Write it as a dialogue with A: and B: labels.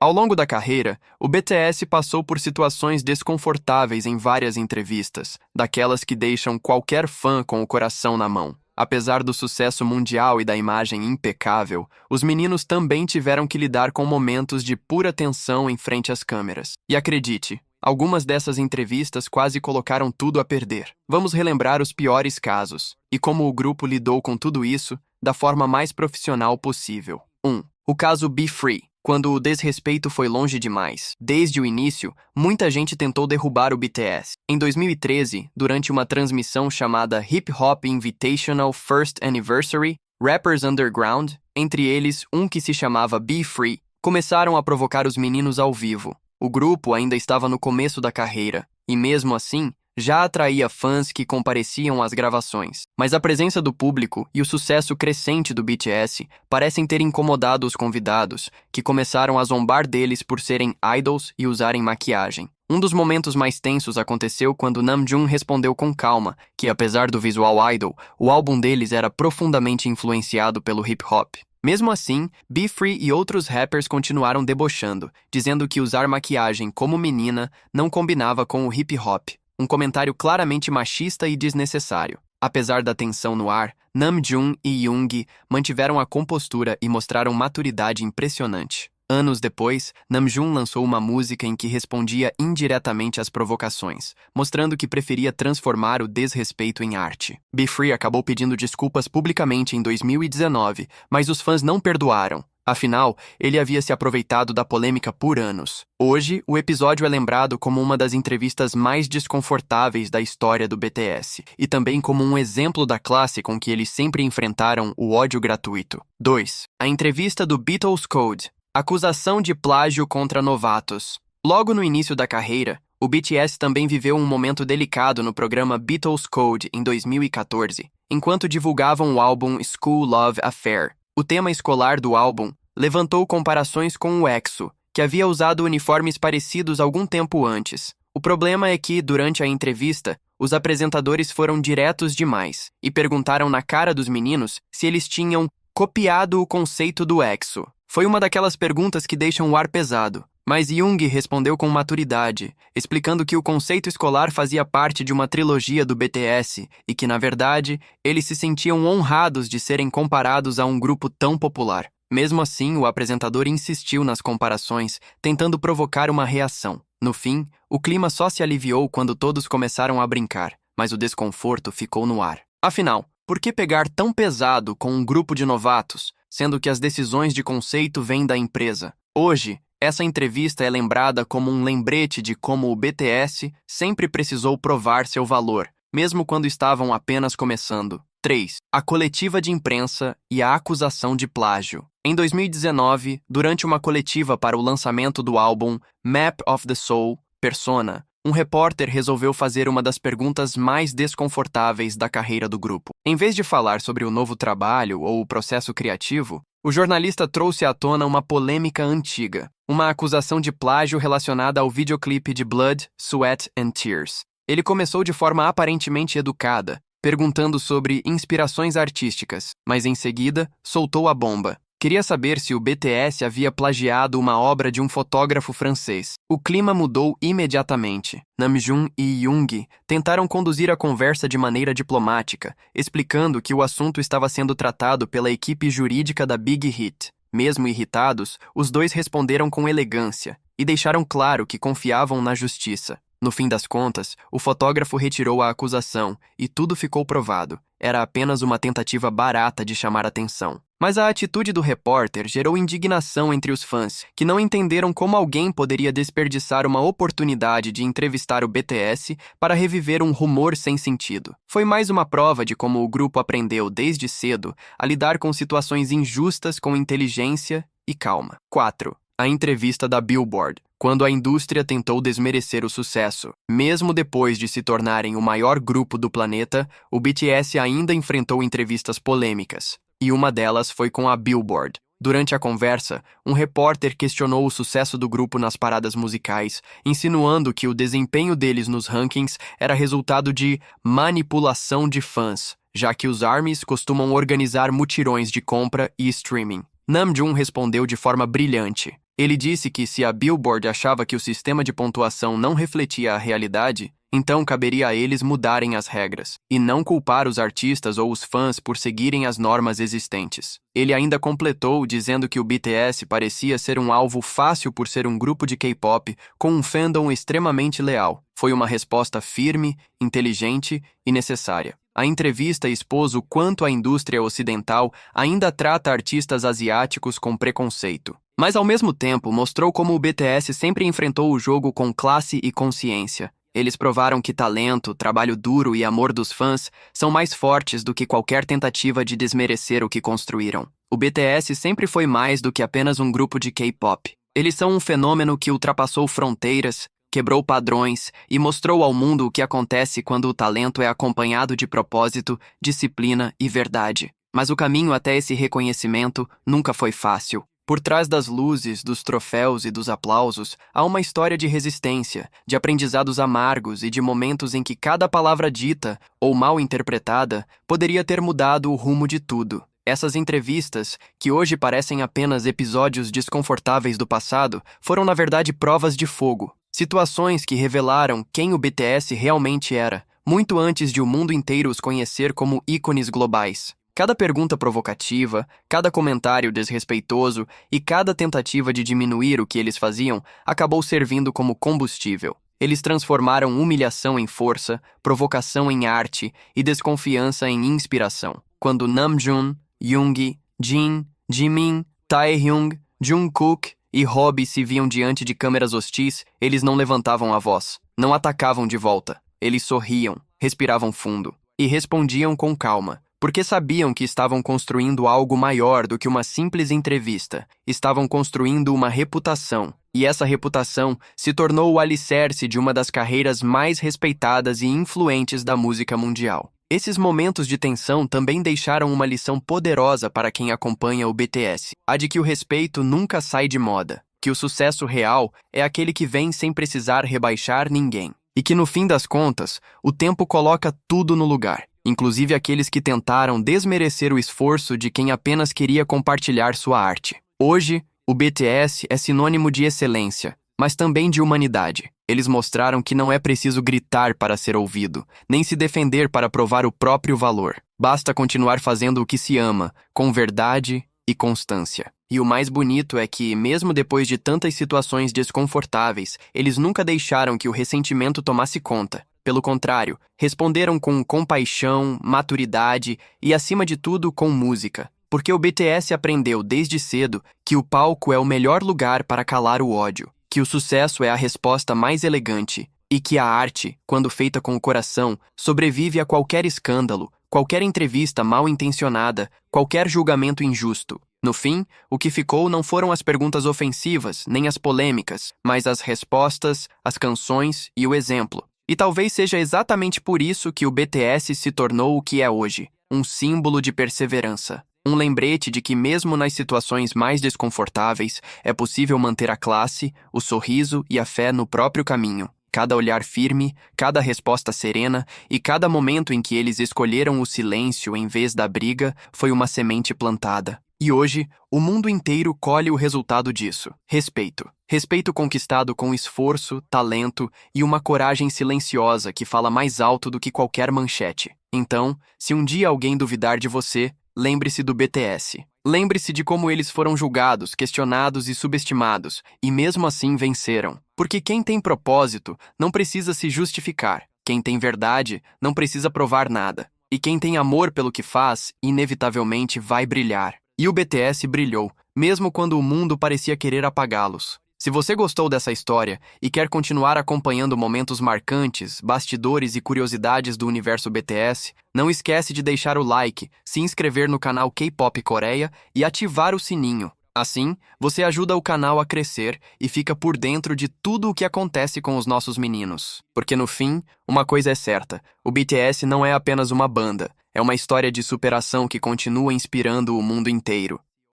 A: Ao longo da carreira, o BTS passou por situações desconfortáveis em várias entrevistas, daquelas que deixam qualquer fã com o coração na mão. Apesar do sucesso mundial e da imagem impecável, os meninos também tiveram que lidar com momentos de pura tensão em frente às câmeras. E acredite, algumas dessas entrevistas quase colocaram tudo a perder. Vamos relembrar os piores casos e como o grupo lidou com tudo isso da forma mais profissional possível. 1. O caso Be Free. Quando o desrespeito foi longe demais. Desde o início, muita gente tentou derrubar o BTS. Em 2013, durante uma transmissão chamada Hip Hop Invitational First Anniversary, rappers underground, entre eles um que se chamava Be Free, começaram a provocar os meninos ao vivo. O grupo ainda estava no começo da carreira, e mesmo assim, já atraía fãs que compareciam às gravações. Mas a presença do público e o sucesso crescente do BTS parecem ter incomodado os convidados, que começaram a zombar deles por serem idols e usarem maquiagem. Um dos momentos mais tensos aconteceu quando Namjoon respondeu com calma que, apesar do visual idol, o álbum deles era profundamente influenciado pelo hip-hop. Mesmo assim, Be Free e outros rappers continuaram debochando, dizendo que usar maquiagem como menina não combinava com o hip-hop. Um comentário claramente machista e desnecessário. Apesar da tensão no ar, Namjoon e Yoongi mantiveram a compostura e mostraram maturidade impressionante. Anos depois, Namjoon lançou uma música em que respondia indiretamente às provocações, mostrando que preferia transformar o desrespeito em arte. Be Free acabou pedindo desculpas publicamente em 2019, mas os fãs não perdoaram. Afinal, ele havia se aproveitado da polêmica por anos. Hoje, o episódio é lembrado como uma das entrevistas mais desconfortáveis da história do BTS, e também como um exemplo da classe com que eles sempre enfrentaram o ódio gratuito. 2. A entrevista do Beatles Code. Acusação de plágio contra novatos. Logo no início da carreira, o BTS também viveu um momento delicado no programa Beatles Code em 2014, enquanto divulgavam o álbum School Love Affair. O tema escolar do álbum levantou comparações com o EXO, que havia usado uniformes parecidos algum tempo antes. O problema é que, durante a entrevista, os apresentadores foram diretos demais e perguntaram na cara dos meninos se eles tinham copiado o conceito do EXO. Foi uma daquelas perguntas que deixam o ar pesado, mas Yoongi respondeu com maturidade, explicando que o conceito escolar fazia parte de uma trilogia do BTS e que, na verdade, eles se sentiam honrados de serem comparados a um grupo tão popular. Mesmo assim, o apresentador insistiu nas comparações, tentando provocar uma reação. No fim, o clima só se aliviou quando todos começaram a brincar, mas o desconforto ficou no ar. Afinal, por que pegar tão pesado com um grupo de novatos, sendo que as decisões de conceito vêm da empresa? Hoje, essa entrevista é lembrada como um lembrete de como o BTS sempre precisou provar seu valor, mesmo quando estavam apenas começando. 3. A coletiva de imprensa e a acusação de plágio. Em 2019, durante uma coletiva para o lançamento do álbum Map of the Soul, Persona, um repórter resolveu fazer uma das perguntas mais desconfortáveis da carreira do grupo. Em vez de falar sobre o novo trabalho ou o processo criativo, o jornalista trouxe à tona uma polêmica antiga, uma acusação de plágio relacionada ao videoclipe de Blood, Sweat and Tears. Ele começou de forma aparentemente educada, perguntando sobre inspirações artísticas, mas em seguida soltou a bomba. Queria saber se o BTS havia plagiado uma obra de um fotógrafo francês. O clima mudou imediatamente. Namjoon e Yoongi tentaram conduzir a conversa de maneira diplomática, explicando que o assunto estava sendo tratado pela equipe jurídica da Big Hit. Mesmo irritados, os dois responderam com elegância e deixaram claro que confiavam na justiça. No fim das contas, o fotógrafo retirou a acusação e tudo ficou provado. Era apenas uma tentativa barata de chamar atenção. Mas a atitude do repórter gerou indignação entre os fãs, que não entenderam como alguém poderia desperdiçar uma oportunidade de entrevistar o BTS para reviver um rumor sem sentido. Foi mais uma prova de como o grupo aprendeu desde cedo a lidar com situações injustas com inteligência e calma. 4. A entrevista da Billboard. Quando a indústria tentou desmerecer o sucesso. Mesmo depois de se tornarem o maior grupo do planeta, o BTS ainda enfrentou entrevistas polêmicas. E uma delas foi com a Billboard. Durante a conversa, um repórter questionou o sucesso do grupo nas paradas musicais, insinuando que o desempenho deles nos rankings era resultado de manipulação de fãs, já que os ARMYs costumam organizar mutirões de compra e streaming. Namjoon respondeu de forma brilhante. Ele disse que se a Billboard achava que o sistema de pontuação não refletia a realidade, então caberia a eles mudarem as regras, e não culpar os artistas ou os fãs por seguirem as normas existentes. Ele ainda completou dizendo que o BTS parecia ser um alvo fácil por ser um grupo de K-pop com um fandom extremamente leal. Foi uma resposta firme, inteligente e necessária. A entrevista expôs o quanto a indústria ocidental ainda trata artistas asiáticos com preconceito. Mas ao mesmo tempo mostrou como o BTS sempre enfrentou o jogo com classe e consciência. Eles provaram que talento, trabalho duro e amor dos fãs são mais fortes do que qualquer tentativa de desmerecer o que construíram. O BTS sempre foi mais do que apenas um grupo de K-pop. Eles são um fenômeno que ultrapassou fronteiras, quebrou padrões e mostrou ao mundo o que acontece quando o talento é acompanhado de propósito, disciplina e verdade. Mas o caminho até esse reconhecimento nunca foi fácil. Por trás das luzes, dos troféus e dos aplausos, há uma história de resistência, de aprendizados amargos e de momentos em que cada palavra dita, ou mal interpretada, poderia ter mudado o rumo de tudo. Essas entrevistas, que hoje parecem apenas episódios desconfortáveis do passado, foram na verdade provas de fogo. Situações que revelaram quem o BTS realmente era, muito antes de o mundo inteiro os conhecer como ícones globais. Cada pergunta provocativa, cada comentário desrespeitoso e cada tentativa de diminuir o que eles faziam acabou servindo como combustível. Eles transformaram humilhação em força, provocação em arte e desconfiança em inspiração. Quando Namjoon, Yoongi, Jin, Jimin, Taehyung, Jungkook e Robbie se viam diante de câmeras hostis, eles não levantavam a voz, não atacavam de volta. Eles sorriam, respiravam fundo e respondiam com calma. Porque sabiam que estavam construindo algo maior do que uma simples entrevista. Estavam construindo uma reputação, e essa reputação se tornou o alicerce de uma das carreiras mais respeitadas e influentes da música mundial. Esses momentos de tensão também deixaram uma lição poderosa para quem acompanha o BTS, a de que o respeito nunca sai de moda, que o sucesso real é aquele que vem sem precisar rebaixar ninguém, e que no fim das contas, o tempo coloca tudo no lugar. Inclusive aqueles que tentaram desmerecer o esforço de quem apenas queria compartilhar sua arte. Hoje, o BTS é sinônimo de excelência, mas também de humanidade. Eles mostraram que não é preciso gritar para ser ouvido, nem se defender para provar o próprio valor. Basta continuar fazendo o que se ama, com verdade e constância. E o mais bonito é que, mesmo depois de tantas situações desconfortáveis, eles nunca deixaram que o ressentimento tomasse conta. Pelo contrário, responderam com compaixão, maturidade e, acima de tudo, com música. Porque o BTS aprendeu desde cedo que o palco é o melhor lugar para calar o ódio, que o sucesso é a resposta mais elegante e que a arte, quando feita com o coração, sobrevive a qualquer escândalo, qualquer entrevista mal intencionada, qualquer julgamento injusto. No fim, o que ficou não foram as perguntas ofensivas, nem as polêmicas, mas as respostas, as canções e o exemplo. E talvez seja exatamente por isso que o BTS se tornou o que é hoje, um símbolo de perseverança. Um lembrete de que mesmo nas situações mais desconfortáveis, é possível manter a classe, o sorriso e a fé no próprio caminho. Cada olhar firme, cada resposta serena e cada momento em que eles escolheram o silêncio em vez da briga foi uma semente plantada. E hoje, o mundo inteiro colhe o resultado disso. Respeito. Respeito conquistado com esforço, talento e uma coragem silenciosa que fala mais alto do que qualquer manchete. Então, se um dia alguém duvidar de você, lembre-se do BTS. Lembre-se de como eles foram julgados, questionados e subestimados, e mesmo assim venceram. Porque quem tem propósito não precisa se justificar. Quem tem verdade não precisa provar nada. E quem tem amor pelo que faz, inevitavelmente vai brilhar. E o BTS brilhou, mesmo quando o mundo parecia querer apagá-los. Se você gostou dessa história e quer continuar acompanhando momentos marcantes, bastidores e curiosidades do universo BTS, não esquece de deixar o like, se inscrever no canal K-Pop Coreia e ativar o sininho. Assim, você ajuda o canal a crescer e fica por dentro de tudo o que acontece com os nossos meninos. Porque no fim, uma coisa é certa, o BTS não é apenas uma banda, é uma história de superação que continua inspirando o mundo inteiro.